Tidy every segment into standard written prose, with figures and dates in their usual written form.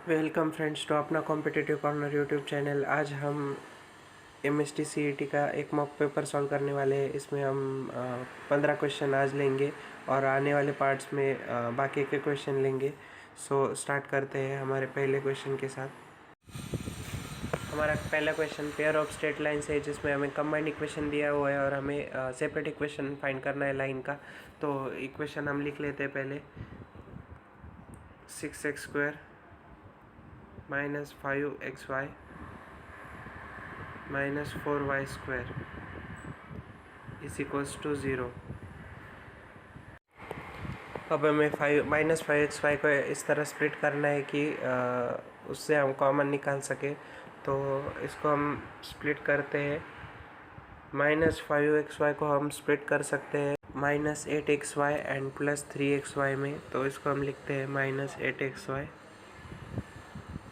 Welcome friends to अपना competitive corner YouTube channel. आज हम MST CET का एक मॉक पेपर सॉल्व करने वाले हैं। इसमें हम 15 क्वेश्चन आज लेंगे और आने वाले पार्ट्स में बाकी के क्वेश्चन लेंगे। सो स्टार्ट करते हैं हमारे पहले क्वेश्चन के साथ। हमारा पहला question pair of straight lines है, जिसमें हमें कंबाइंड इक्वेशन दिया हुआ है और हमें सेपरेट इक्वेशन फाइंड करना है लाइन का। तो इक्वेशन हम लिख लेते हैं पहले। 6x² - 5xy - 4y² = 0। अब हमें 5xy को इस तरह स्प्लिट करना है कि उससे हम कॉमन निकाल सके। तो इसको हम स्प्लिट करते हैं। -5xy को हम स्प्लिट कर सकते हैं -8xy एंड +3xy में। तो इसको हम लिखते हैं -8xy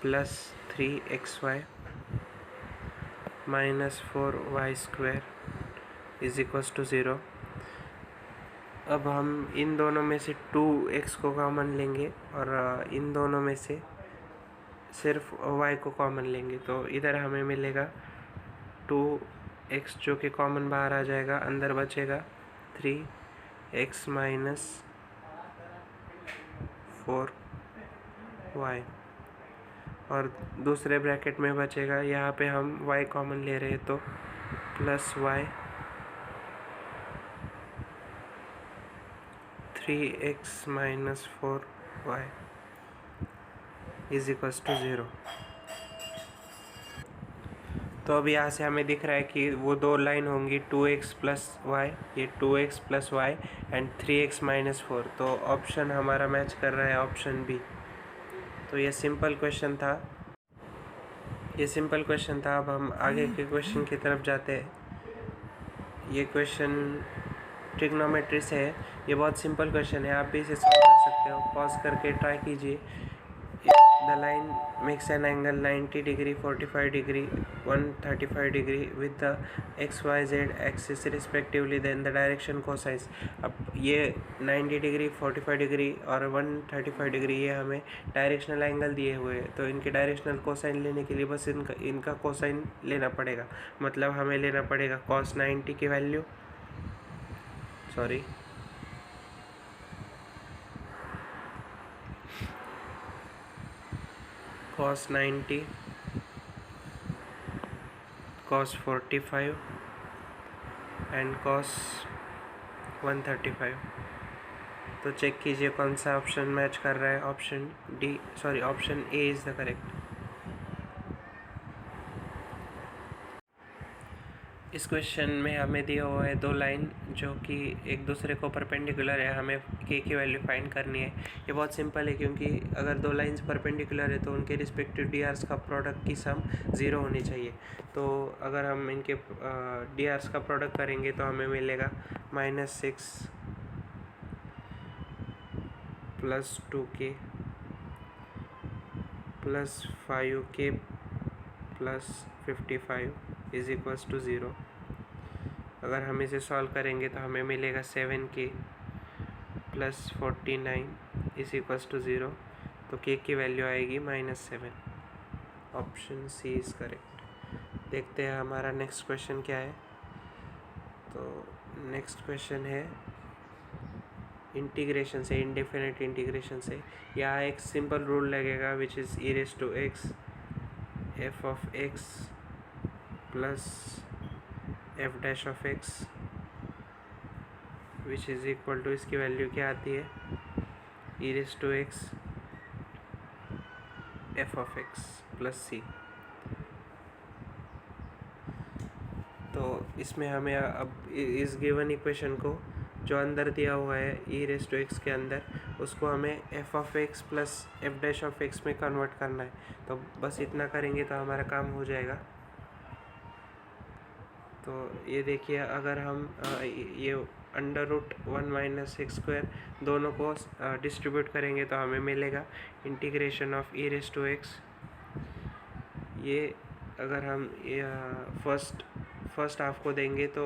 +3xy -4y² = 0। अब हम इन दोनों में से 2x को कॉमन लेंगे और इन दोनों में से सिर्फ y को कॉमन लेंगे। तो इधर हमें मिलेगा 2x जो कि कॉमन बाहर आ जाएगा, अंदर बचेगा 3x - 4y और दूसरे ब्रैकेट में बचेगा, यहाँ पे हम y कॉमन ले रहे हैं तो +y 3x - 4y = 0। तो अब यहाँ से हमें दिख रहा है कि वो दो लाइन होंगी 2x + y, ये 2x + y एंड 3x - 4। तो ऑप्शन हमारा मैच कर रहा है ऑप्शन बी। तो ये सिंपल क्वेश्चन था। अब हम आगे के क्वेश्चन की तरफ जाते हैं। ये क्वेश्चन ट्रिग्नोमेट्री से है। ये बहुत सिंपल क्वेश्चन है, आप भी इसे सॉल्व कर सकते हो। पॉज करके ट्राई कीजिए। The line makes an angle 90 degree, 45 degree, 135 degree with the XYZ axis respectively. Then the direction cosine। अब ये 90 डिग्री, 45 डिग्री और 135 डिग्री ये हमें डायरेक्शनल एंगल दिए हुए हैं। तो इनके डायरेक्शनल कोसाइन लेने के लिए बस इनका कोसाइन लेना पड़ेगा। मतलब हमें लेना पड़ेगा cos 90 की value, cos 90, cos 45 and cos 135। तो चेक कीजिए कौन सा ऑप्शन मैच कर रहा है। Option A is the correct. इस क्वेश्चन में हमें दिया हुआ है दो लाइन जो कि एक दूसरे को परपेंडिकुलर है। हमें के की वैल्यू फाइंड करनी है। ये बहुत सिंपल है, क्योंकि अगर दो लाइंस परपेंडिकुलर है तो उनके रिस्पेक्टिव DRs का प्रोडक्ट की सम 0 होनी चाहिए। तो अगर हम इनके DRs का प्रोडक्ट करेंगे तो हमें मिलेगा -6 + 2k + 5k + 55 = 0। अगर हम इसे सॉल्व करेंगे तो हमें मिलेगा 7k + 49 = 0। तो k की वैल्यू आएगी -7। Option C is correct. देखते हैं हमारा नेक्स्ट क्वेश्चन क्या है। तो नेक्स्ट क्वेश्चन है इंटीग्रेशन से, इनडेफिनेट इंटीग्रेशन से। यहाँ एक सिंपल रूल लगेगा which is e⁻x f(x) + f'(x) which is equal to, इसकी वैल्यू क्या आती है, e⁻x f(x) + c। तो इसमें हमें अब इस गिवन इक्वेशन को जो अंदर दिया हुआ है e⁻x के अंदर, उसको हमें f(x) + f'(x) में कन्वर्ट करना है। तो बस इतना करेंगे तो हमारा काम हो जाएगा। तो ये देखिए, अगर हम ये √1 - x² दोनों को डिस्ट्रीब्यूट करेंगे तो हमें मिलेगा इंटीग्रेशन ऑफ e⁻x। ये अगर हम फर्स्ट हाफ को देंगे तो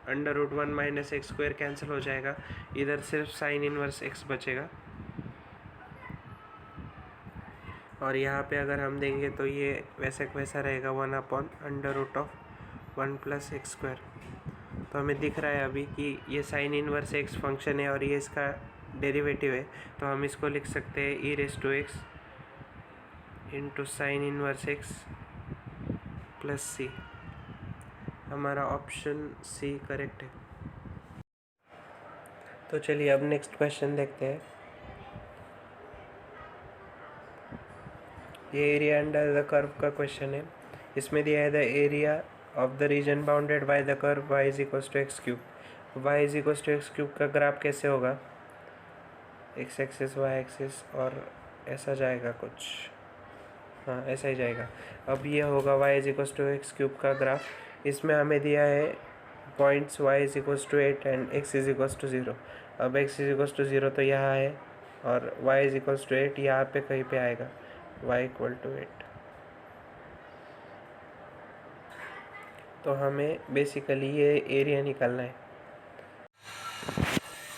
√1 - x² कैंसिल हो जाएगा, इधर सिर्फ sin 1x बचेगा। और यहाँ पे अगर हम देंगे तो ये वैसे वैसा रहेगा 1/√1 + x²। तो हमें दिख रहा है अभी कि ये साइन इनवर्स x फंक्शन है और ये इसका डेरिवेटिव है, तो हम इसको लिख सकते हैं e⁻x × sine inverse x + c। हमारा ऑप्शन सी करेक्ट है। तो चलिए अब नेक्स्ट क्वेश्चन देखते हैं। ये एरिया अंडर द कर्व का क्वेश्चन है। इसमें दिया है the area of the reason bounded by the curve y = x³। y = x³ का ग्राफ कैसे होगा, x एक्सिस y एक्सिस और ऐसा जाएगा कुछ, हाँ ऐसा ही जाएगा। अब ये होगा y = x³ का ग्राफ। इसमें हमें दिया है पॉइंट्स y = 8 एंड x = 0। अब x = 0 तो यहाँ है और y = 8 यहाँ पे कहीं पे आएगा, y = 8। तो हमें बेसिकली ये एरिया निकालना है।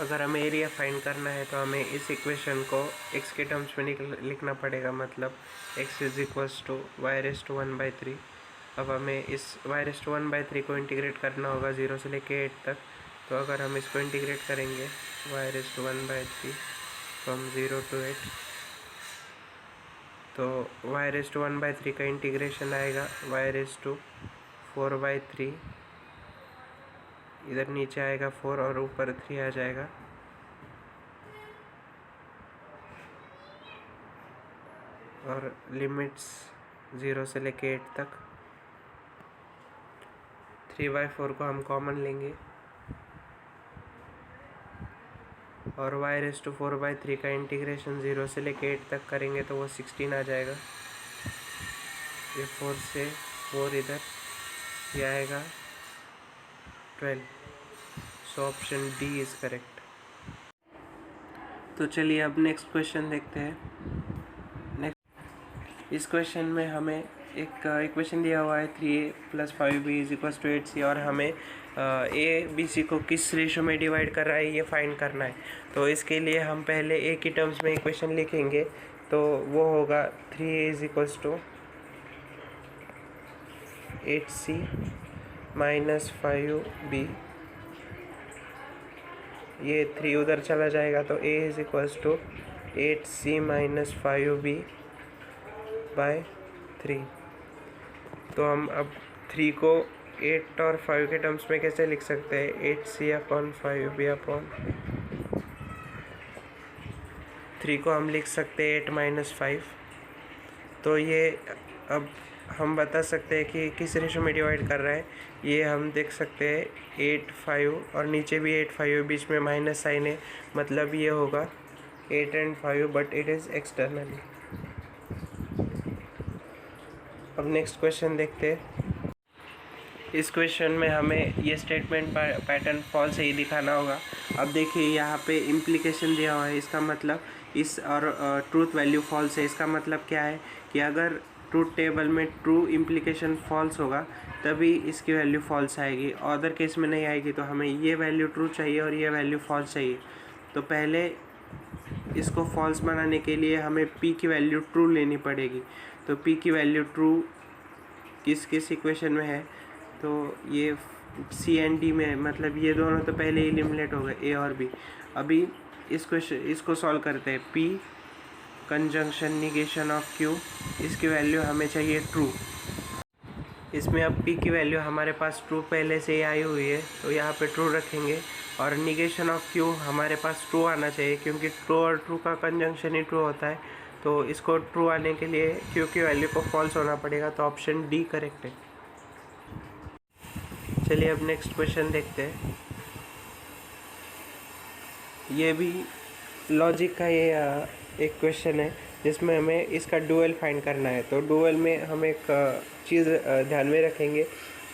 अगर हमें एरिया फाइंड करना है तो हमें इस इक्वेशन को x के टर्म्स में लिखना पड़ेगा, मतलब x = y⁻⁴। अब हमें इस y⁻⁴ को इंटीग्रेट करना होगा 0 से लेके 8 तक। तो अगर हम इसको इंटीग्रेट करेंगे y⁻⁴ फ्रॉम 0 to 8, तो y⁻⁴ का इंटीग्रेशन आएगा y⁴/3, इधर नीचे आएगा 4 और ऊपर 3 आ जाएगा। और लिमिट्स 0 से लेके 8 तक। 3/4 को हम कॉमन लेंगे और y⁻⁴/3 का इंटीग्रेशन 0 से लेके 8 तक करेंगे तो वो 16 आ जाएगा। ये 4 से 4 इधर, ये आएगा 12। So option D is correct. तो चलिए अब नेक्स्ट क्वेश्चन देखते हैं। इस क्वेश्चन में हमें एक इक्वेशन दिया हुआ है 3a + 5b = 8c और हमें a b c को किस रेशो में डिवाइड कर रहा है ये फाइंड करना है। तो इसके लिए हम पहले a की टर्म्स में इक्वेशन लिखेंगे, तो वो होगा 3a = 8c - 5b। ये 3 उधर चला जाएगा तो a = 8c - 5b/3। तो हम अब 3 को 8 और 5 के टर्म्स में कैसे लिख सकते हैं, 8c/5b/3 को हम लिख सकते हैं 8 - 5। तो ये अब हम बता सकते हैं कि किस रेशो में डिवाइड कर रहा है। ये हम देख सकते हैं 8 5 और नीचे भी 8 5 बीच में माइनस साइन है, मतलब ये होगा 8 and 5 but it is externally. अब नेक्स्ट क्वेश्चन देखते हैं। इस क्वेश्चन में हमें ये स्टेटमेंट पैटर्न फॉल्स है ये दिखाना होगा। अब देखिए यहाँ पे इम्प्लीकेशन दिया हुआ है, इसका मतलब इस और ट्रूथ वैल्यू फॉल्स है। इसका मतलब क्या है कि अगर ट्रूथ टेबल में ट्रू इम्प्लीकेशन फॉल्स होगा तभी इसकी वैल्यू फॉल्स आएगी, अदर केस में नहीं आएगी। तो हमें ये वैल्यू ट्रू चाहिए और ये वैल्यू फॉल्स चाहिए। तो पहले इसको फॉल्स बनाने के लिए हमें p की वैल्यू ट्रू लेनी पड़ेगी। तो p की वैल्यू ट्रू किस इक्वेशन में है, तो ये सी एंड डी में, मतलब ये दोनों तो पहले एलिमिनेट हो गए a और b। अभी इसको सॉल्व करते हैं। p conjunction negation of q, इसकी वैल्यू हमें चाहिए ट्रू। इसमें अब p की वैल्यू हमारे पास ट्रू पहले से ही आई हुई है, तो यहाँ पे ट्रू रखेंगे। और निगेशन ऑफ q हमारे पास ट्रू आना चाहिए, क्योंकि ट्रू और ट्रू का कंजंक्शन ही ट्रू होता है। तो इसको ट्रू आने के लिए q की वैल्यू को फॉल्स होना पड़ेगा। तो ऑप्शन डी करेक्ट है। चलिए अब नेक्स्ट क्वेश्चन देखते हैं। ये भी लॉजिक का ये एक क्वेश्चन है जिसमें हमें इसका डुअल फाइंड करना है। तो डुअल में हम एक चीज़ ध्यान में रखेंगे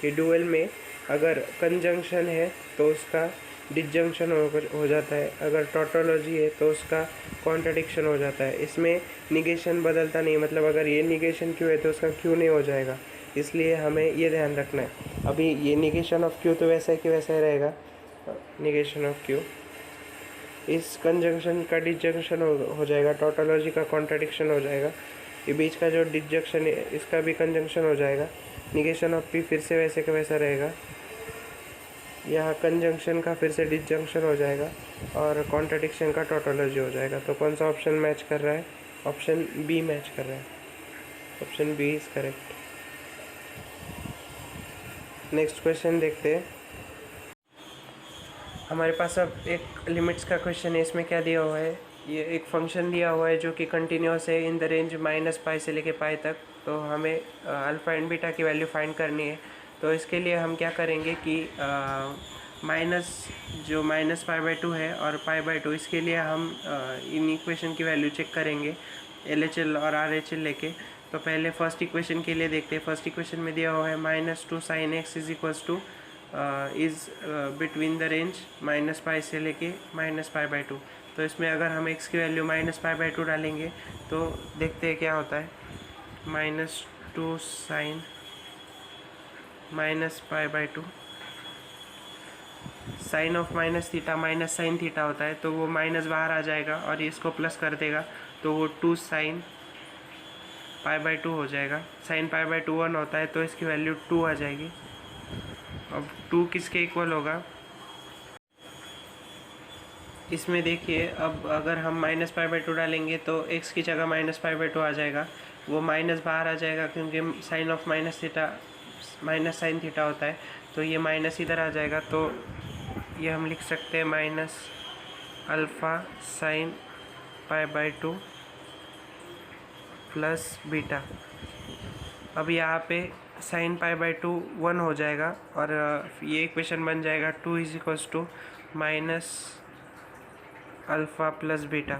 कि डुअल में अगर कंजंक्शन है तो उसका डिसजंक्शन हो जाता है, अगर टोटोलॉजी है तो उसका कॉन्ट्रडिक्शन हो जाता है। इसमें निगेशन बदलता नहीं, मतलब अगर ये निगेशन क्यों है तो उसका क्यों नहीं हो जाएगा, इसलिए हमें ये ध्यान रखना है। अभी ये निगेशन ऑफ क्यू तो वैसा कि वैसा ही रहेगा, निगेशन ऑफ क्यू। इस कंजंक्शन का डिसजंक्शन हो जाएगा, टोटोलॉजी का कॉन्ट्रडिक्शन हो जाएगा। ये बीच का जो डिजंक्शन है इसका भी कंजंक्शन हो जाएगा। निगेशन ऑफ पी फिर से वैसे का वैसा रहेगा, यहाँ कंजंक्शन का फिर से डिजंक्शन हो जाएगा और कॉन्ट्रडिक्शन का टोटोलॉजी हो जाएगा। तो कौन सा ऑप्शन मैच कर रहा है? ऑप्शन बी मैच कर रहा है। Option B is correct. Next question देखते हैं। हमारे पास अब एक लिमिट्स का क्वेश्चन है। इसमें क्या दिया हुआ है, ये एक फंक्शन दिया हुआ है जो कि कंटिन्यूस है इन द रेंज -π से लेके π तक। तो हमें अल्फ़ा एंड बीटा की वैल्यू फाइंड करनी है। तो इसके लिए हम क्या करेंगे कि जो -π/2 है और π/2, इसके लिए हम इन इक्वेशन की वैल्यू चेक करेंगे LHL और RHL लेके। तो पहले फर्स्ट इक्वेशन के लिए देखते हैं। फर्स्ट इक्वेशन में दिया हुआ है -2 sin x is between the range -π से लेके -π/2। तो इसमें अगर हम x की वैल्यू -π/2 डालेंगे तो देखते हैं क्या होता है। -2 sin -π/2, sine of minus theta minus sine theta होता है, तो वो माइनस बाहर आ जाएगा और इसको प्लस कर देगा, तो वो 2 sin π/2 हो जाएगा। sin π/2 1 होता है, तो इसकी वैल्यू 2 आ जाएगी। अब 2 किसके इक्वल होगा, इसमें देखिए। अब अगर हम -π/2 डालेंगे तो x की जगह -π/2 आ जाएगा, वो माइनस बाहर आ जाएगा क्योंकि sine of minus theta minus sine theta होता है, तो ये माइनस इधर आ जाएगा। तो ये हम लिख सकते हैं -α sin π/2 प्लस बीटा। अब यहाँ पे sin π/2 1 हो जाएगा और ये इक्वेशन बन जाएगा 2 = -α प्लस बीटा।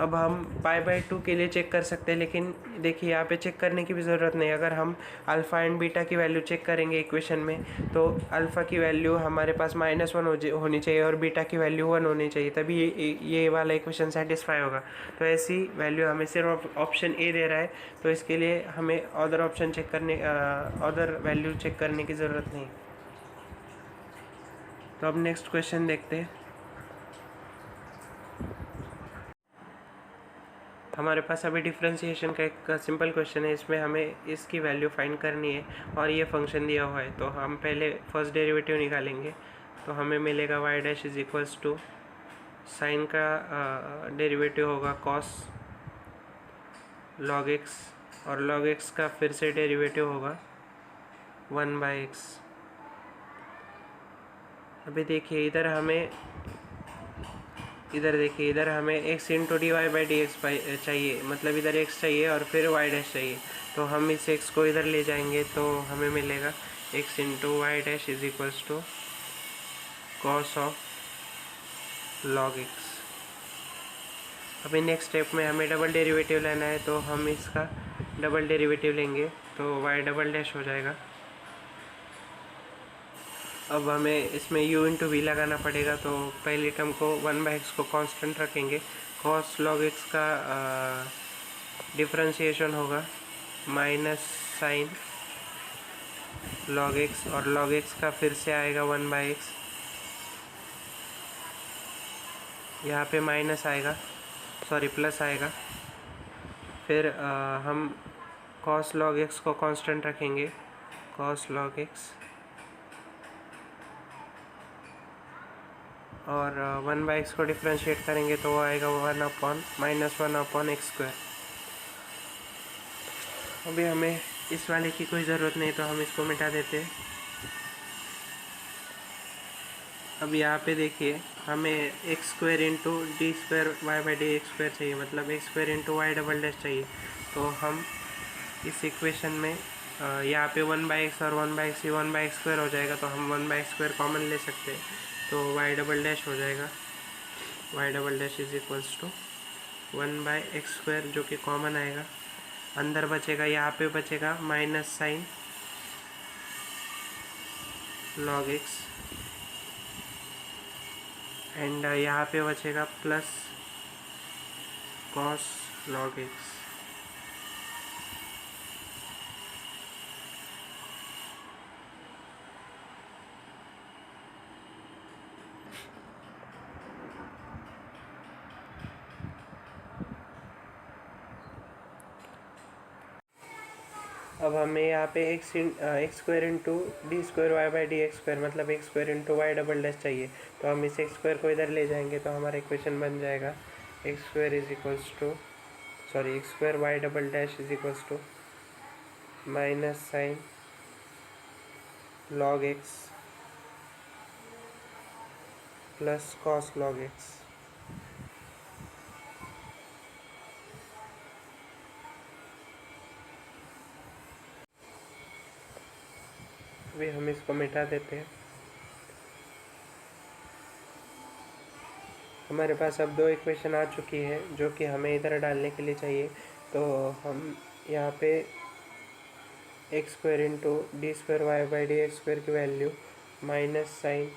अब हम π/2 के लिए चेक कर सकते हैं, लेकिन देखिए यहाँ पे चेक करने की भी ज़रूरत नहीं। अगर हम अल्फ़ा एंड बीटा की वैल्यू चेक करेंगे इक्वेशन में, तो अल्फ़ा की वैल्यू हमारे पास -1 होनी चाहिए और बीटा की वैल्यू 1 होनी चाहिए, तभी ये वाला इक्वेशन सेटिस्फाई होगा। तो ऐसी वैल्यू हमें सिर्फ ऑप्शन ए दे रहा है, तो इसके लिए हमें अदर ऑप्शन चेक करने अदर वैल्यू चेक करने की ज़रूरत नहीं। तो अब नेक्स्ट क्वेश्चन देखते हैं। हमारे पास अभी डिफ्रेंशिएशन का एक सिंपल क्वेश्चन है। इसमें हमें इसकी वैल्यू फाइंड करनी है और ये फंक्शन दिया हुआ है। तो हम पहले फर्स्ट डेरिवेटिव निकालेंगे, तो हमें मिलेगा y' = साइन का डेरिवेटिव होगा cos log x, और log x का फिर से डेरिवेटिव होगा 1/x। अभी देखिए इधर हमें x × dy/dx चाहिए, मतलब इधर x चाहिए और फिर y' चाहिए। तो हम इस x को इधर ले जाएंगे तो हमें मिलेगा x × y' = cos of log x। अभी नेक्स्ट स्टेप में हमें डबल डेरिवेटिव लेना है, तो हम इसका डबल डेरिवेटिव लेंगे तो y" हो जाएगा। अब हमें इसमें u × v लगाना पड़ेगा, तो पहली टर्म को 1/x को कांस्टेंट रखेंगे। cos log x का डिफरेंशिएशन होगा -sin log x, और log x का फिर से आएगा 1/x। यहाँ पे माइनस आएगा, सॉरी प्लस आएगा। फिर हम cos log x को कांस्टेंट रखेंगे, cos log x, और 1/x को डिफ्रेंशिएट करेंगे तो वो आएगा 1/(-1/x²। अभी हमें इस वाले की कोई ज़रूरत नहीं, तो हम इसको मिटा देते हैं। अब यहाँ पे देखिए हमें x² × d²y/dx² चाहिए, मतलब x² × y" चाहिए। तो हम इस इक्वेशन में यहाँ पे 1/x और 1/x, 1/x² हो जाएगा, तो हम 1/x² कॉमन ले सकते हैं, तो y" हो जाएगा। y" = 1/x², जो कि कॉमन आएगा। अंदर बचेगा, यहाँ पे बचेगा -sin log x, एंड यहाँ पे बचेगा प्लस cos log x। अब हमें यहाँ पे x square into d square y by d x square मतलब x square into y double dash चाहिए। तो हम इस एक्स स्क्वायर को इधर ले जाएंगे तो हमारा इक्वेशन बन जाएगा x square is equals to x square y double dash is equals to minus sine log x plus cos log x. अभी हम इसको मिटा देते हैं। हमारे पास अब 2 इक्वेशन आ चुकी है जो कि हमें इधर डालने के लिए चाहिए। तो हम यहाँ पे x square into d square y by d x square की value minus sine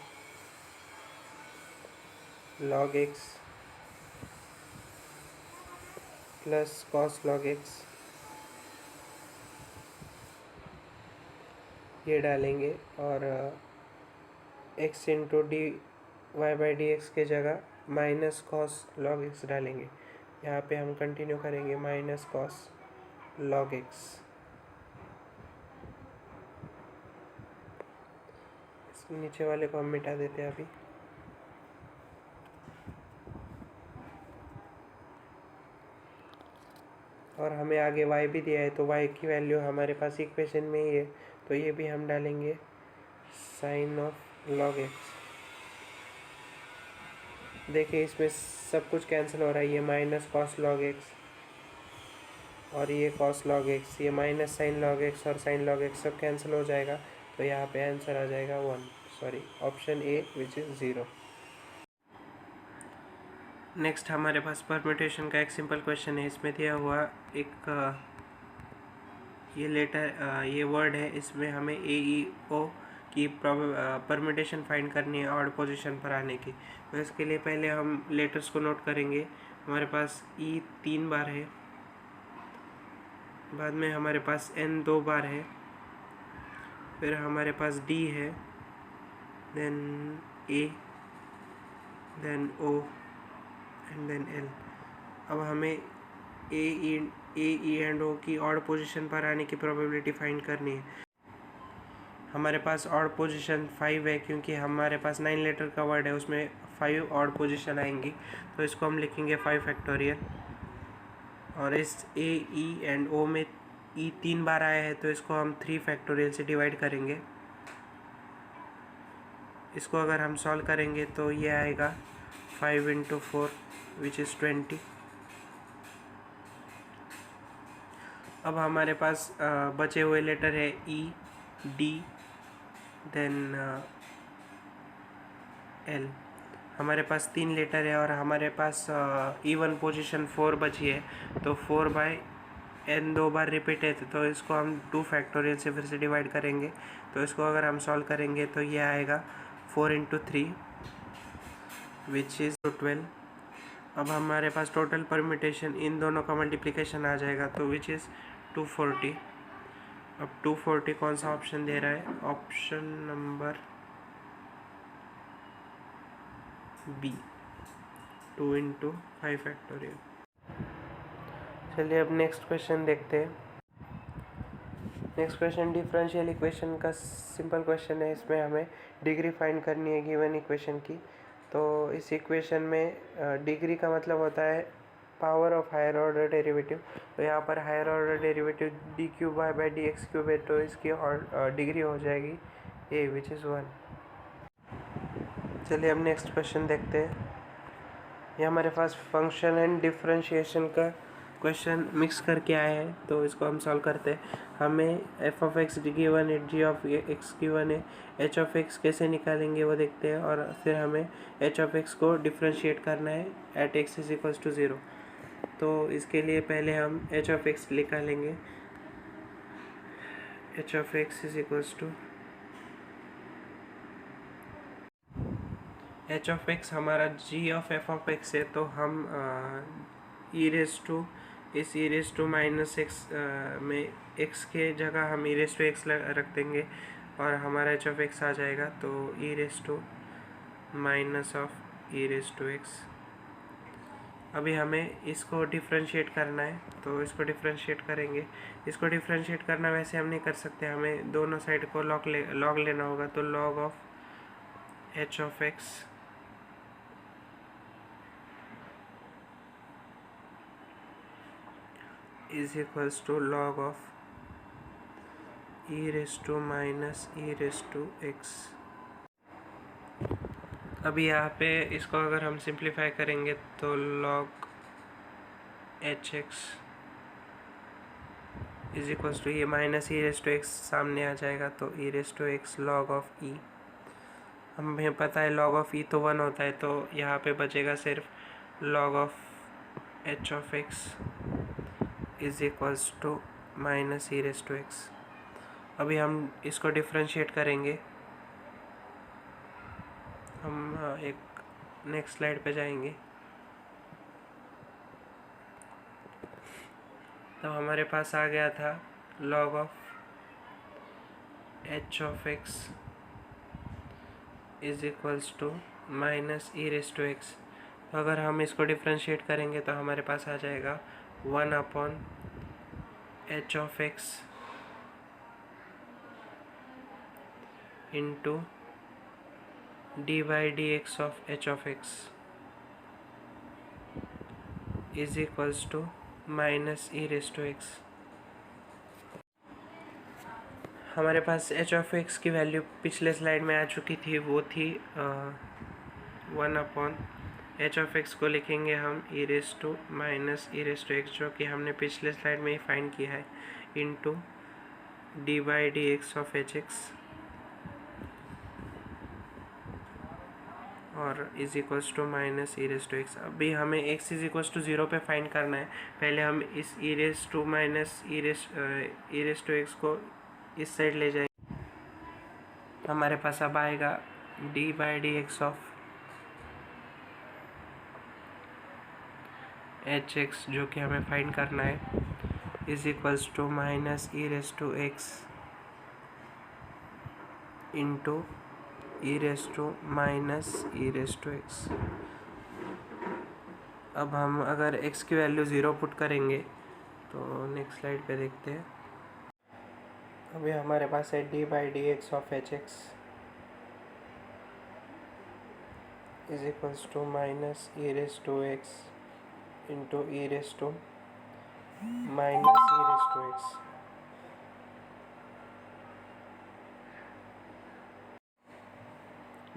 log x plus cos log x ये डालेंगे और x into d y by d x के जगह माइनस कॉस लॉग एक्स डालेंगे। यहाँ पे हम कंटिन्यू करेंगे माइनस कॉस लॉग एक्स। नीचे वाले को हम मिटा देते हैं अभी। और हमें आगे y भी दिया है तो y की वैल्यू हमारे पास इक्वेशन में ही है तो ये भी हम डालेंगे साइन ऑफ लॉग एक्स। देखिए इसमें सब कुछ कैंसिल हो रहा है, ये माइनस कॉस लॉग एक्स और ये कॉस लॉग एक्स, ये माइनस साइन लॉग एक्स और साइन लॉग एक्स सब कैंसिल हो जाएगा। तो यहाँ पे आंसर आ जाएगा option A which is 0। Next हमारे पास परम्यूटेशन का एक सिंपल क्वेश्चन है। इसमें दिया हुआ एक ये लेटर ये वर्ड है, इसमें हमें ए ई ओ की परम्यूटेशन फाइंड करनी है ऑड पोजीशन पर आने की। तो इसके लिए पहले हम लेटर्स को नोट करेंगे। हमारे पास ई 3 बार है, बाद में हमारे पास एन 2 बार है, फिर हमारे पास डी है, then A, then O and then L. अब हमें ए ई एंड ओ की ऑड पोजीशन पर आने की प्रोबेबिलिटी फाइंड करनी है। हमारे पास ऑड पोजीशन 5 है क्योंकि हमारे पास 9 लेटर का वर्ड है, उसमें 5 ऑड पोजीशन आएंगी। तो इसको हम लिखेंगे 5 फैक्टोरियल। और इस ए ई एंड ओ में ई 3 बार आया है तो इसको हम 3 फैक्टोरियल से डिवाइड करेंगे। इसको अगर हम सॉल्व करेंगे तो ये आएगा 5 इंटू 4 विच इज़ 20। अब हमारे पास बचे हुए लेटर है ई, डी, देन एल। हमारे पास 3 लेटर है और हमारे पास इवन पोजीशन 4 बची है। तो 4 बाई एन 2 बार रिपीट है तो इसको हम 2 फैक्टोरियल से फिर से डिवाइड करेंगे। तो इसको अगर हम सॉल्व करेंगे तो ये आएगा 4 इंटू 3 विच इज़ 12। अब हमारे पास टोटल परम्यूटेशन इन दोनों का मल्टीप्लिकेशन आ जाएगा तो विच इज़ 240। अब 240 कौन सा ऑप्शन दे रहा है? Option number B, 2 into 5 factorial. चलिए अब नेक्स्ट क्वेश्चन देखते हैं। नेक्स्ट क्वेश्चन डिफरेंशियल इक्वेशन का सिंपल क्वेश्चन है। इसमें हमें डिग्री फाइंड करनी है गिवन इक्वेशन की। तो इस इक्वेशन में डिग्री का मतलब होता है power of higher order derivative. तो यहाँ पर higher order derivative d cube y by d x cube है तो इसकी डिग्री हो जाएगी ए विच इज़ 1। चलिए अब नेक्स्ट क्वेश्चन देखते हैं। ये हमारे पास फंक्शन एंड डिफरेंशिएशन का क्वेश्चन मिक्स करके आए हैं तो इसको हम सॉल्व करते हैं। हमें एफ ऑफ एक्स गिवन है, जी ऑफ एक्स गिवन है, एच ऑफ एक्स कैसे निकालेंगे वो देखते हैं। और फिर हमें एच ऑफ एक्स को डिफरेंशिएट करना है at x is equals to 0। तो इसके लिए पहले हम एच ऑफ एक्स निकालेंगे। H of x is equals to h of x हमारा g of f of x है तो हम e raise to minus x में एक्स के जगह हम ई रेस टू एक्स रख देंगे और हमारा एच ऑफ एक्स आ जाएगा। तो e raise to minus of e raise to x अभी हमें इसको डिफरेंशिएट करना है, तो इसको डिफरेंशिएट करेंगे। इसको डिफरेंशिएट करना वैसे हम नहीं कर सकते, हमें दोनों साइड को लॉग लेना होगा। तो log of h of x is equals to log of e raise to minus e raise to x. अभी यहाँ पे इसको अगर हम सिंप्लीफाई करेंगे तो log h x is equals to ये minus e raise to x सामने आ जाएगा, तो e raise to x log of e. हमें पता है लॉग ऑफ ई तो 1 होता है, तो यहाँ पे बचेगा सिर्फ log of h of x is equals to minus e raise to x. अभी हम इसको डिफरेंशिएट करेंगे। हम एक नेक्स्ट स्लाइड पे जाएंगे। तो हमारे पास आ गया था log of h of x is equals to minus e raise to x. तो अगर हम इसको डिफरेंशिएट करेंगे तो हमारे पास आ जाएगा 1 upon h of x into d by d x of h of x is equals to minus e raise to x. हमारे पास एच ऑफ एक्स की वैल्यू पिछले स्लाइड में आ चुकी थी, वो थी 1 अपॉन एच ऑफ एक्स को लिखेंगे हम e raise to minus e raise to x, जो कि हमने पिछले स्लाइड में ही फाइंड किया है, into d by d x of h x और is equals to minus e raise to x. अभी हमें एक्स इज इक्वल्स टू 0 पे फाइंड करना है। पहले हम इस e raise to minus e raise to x को इस साइड ले जाएंगे। हमारे पास अब आएगा d by d x of h x, जो कि हमें फाइंड करना है, is equals to minus e raise to x into e raise to minus e raise to x. अब हम अगर x की वैल्यू 0 पुट करेंगे तो नेक्स्ट स्लाइड पे देखते हैं। अभी हमारे पास है d by d x of h x is equals to minus e raise to x into e raise to minus e raise to x.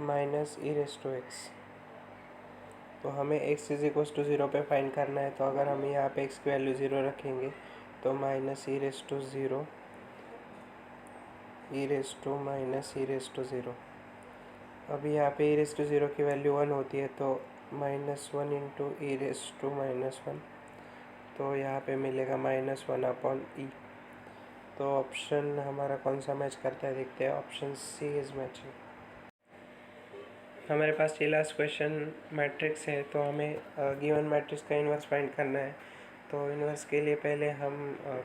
Minus e raise to x. तो हमें x is equals to 0 पे find करना है, तो अगर हम यहाँ पे x की वैल्यू 0 रखेंगे तो minus e raise to 0 e raise to minus e raise to 0। अभी यहाँ पे ई रेस टू 0 की वैल्यू 1 होती है, तो -1 इंटू ई रेस टू -1, तो यहाँ पे मिलेगा -1 अपॉन ई। तो ऑप्शन हमारा कौन सा मैच करता है देखते हैं। Option C is matching. हमारे पास ये लास्ट क्वेश्चन मैट्रिक्स है, तो हमें गिवन मैट्रिक्स का इन्वर्स फाइंड करना है। तो इन्वर्स के लिए पहले हम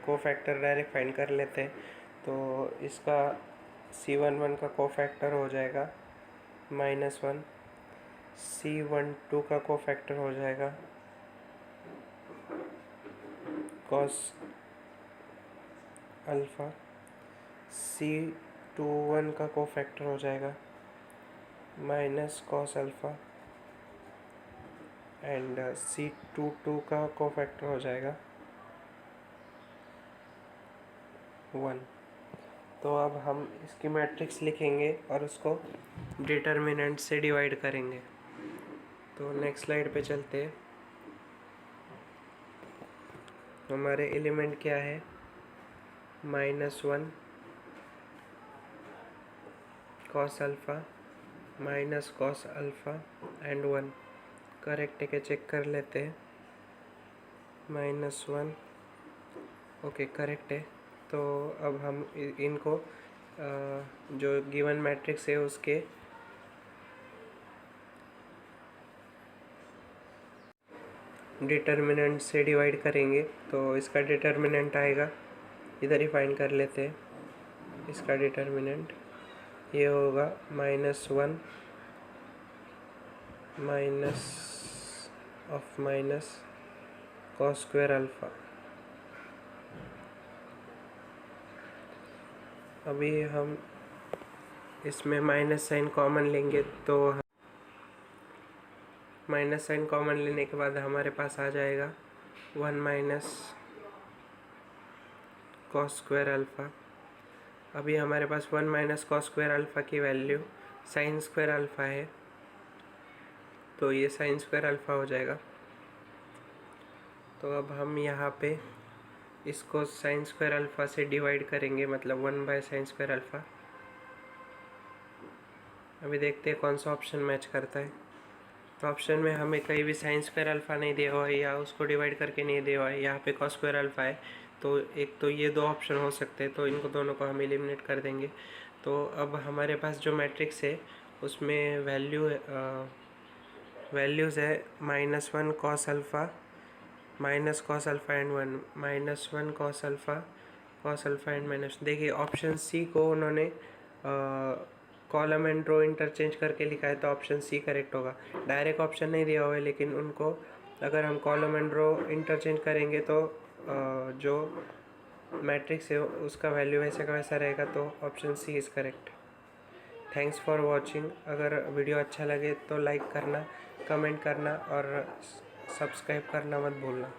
कोफैक्टर डायरेक्ट फाइंड कर लेते हैं। तो इसका C11 का कोफैक्टर हो जाएगा -1, C12 का कोफैक्टर हो जाएगा cos अल्फ़ा, C21 का कोफैक्टर हो जाएगा minus cos alpha and C22 का कोफैक्टर हो जाएगा 1। तो अब हम इसकी मैट्रिक्स लिखेंगे और उसको डिटर्मिनेंट से डिवाइड करेंगे। तो नेक्स्ट स्लाइड पे चलते हैं। हमारे एलिमेंट क्या है, -1 cos alpha minus cos alpha and 1। Correct है क्या चेक कर लेते हैं। -1 ओके करेक्ट है। तो अब हम इनको जो गिवन मैट्रिक्स है उसके डिटर्मिनेंट से डिवाइड करेंगे। तो इसका डिटर्मिनेंट आएगा, इधर ही फाइंड कर लेते हैं। इसका डिटर्मिनेंट ये होगा -1 minus of minus cos square alpha. अभी हम इसमें माइनस साइन कॉमन लेंगे तो माइनस साइन कॉमन लेने के बाद हमारे पास आ जाएगा 1 माइनस कॉस स्क्वायर अल्फ़ा। अभी हमारे पास 1 माइनस कॉस स्क्वायर अल्फ़ा की वैल्यू साइन स्क्वायर अल्फ़ा है, तो ये साइन स्क्वायर अल्फ़ा हो जाएगा। तो अब हम यहाँ पे इसको साइन स्क्वायर अल्फ़ा से डिवाइड करेंगे, मतलब 1 बाय साइन स्क्वायर अल्फ़ा। अभी देखते हैं कौन सा ऑप्शन मैच करता है। तो ऑप्शन में हमें कहीं भी साइन स्क्वायर अल्फ़ा नहीं दिया हुआ है या उसको डिवाइड करके नहीं दिया हुआ है, यहाँ पे कॉस स्क्वायर अल्फ़ा है। तो एक तो ये दो ऑप्शन हो सकते हैं, तो इनको दोनों को हम एलिमिनेट कर देंगे। तो अब हमारे पास जो मैट्रिक्स है उसमें वैल्यूज़ है -1 cos alpha, minus cos alpha and 1, -1 cos alpha and minus. देखिए ऑप्शन सी को उन्होंने कॉलम एंड रो इंटरचेंज करके लिखा है, तो ऑप्शन सी करेक्ट होगा। डायरेक्ट ऑप्शन नहीं दिया हुआ है, लेकिन उनको अगर हम कॉलम एंड रो इंटरचेंज करेंगे तो जो मैट्रिक्स है उसका वैल्यू वैसे का वैसा रहेगा, तो option C is correct. Thanks for watching. अगर वीडियो अच्छा लगे तो लाइक करना, कमेंट करना और सब्सक्राइब करना मत भूलना।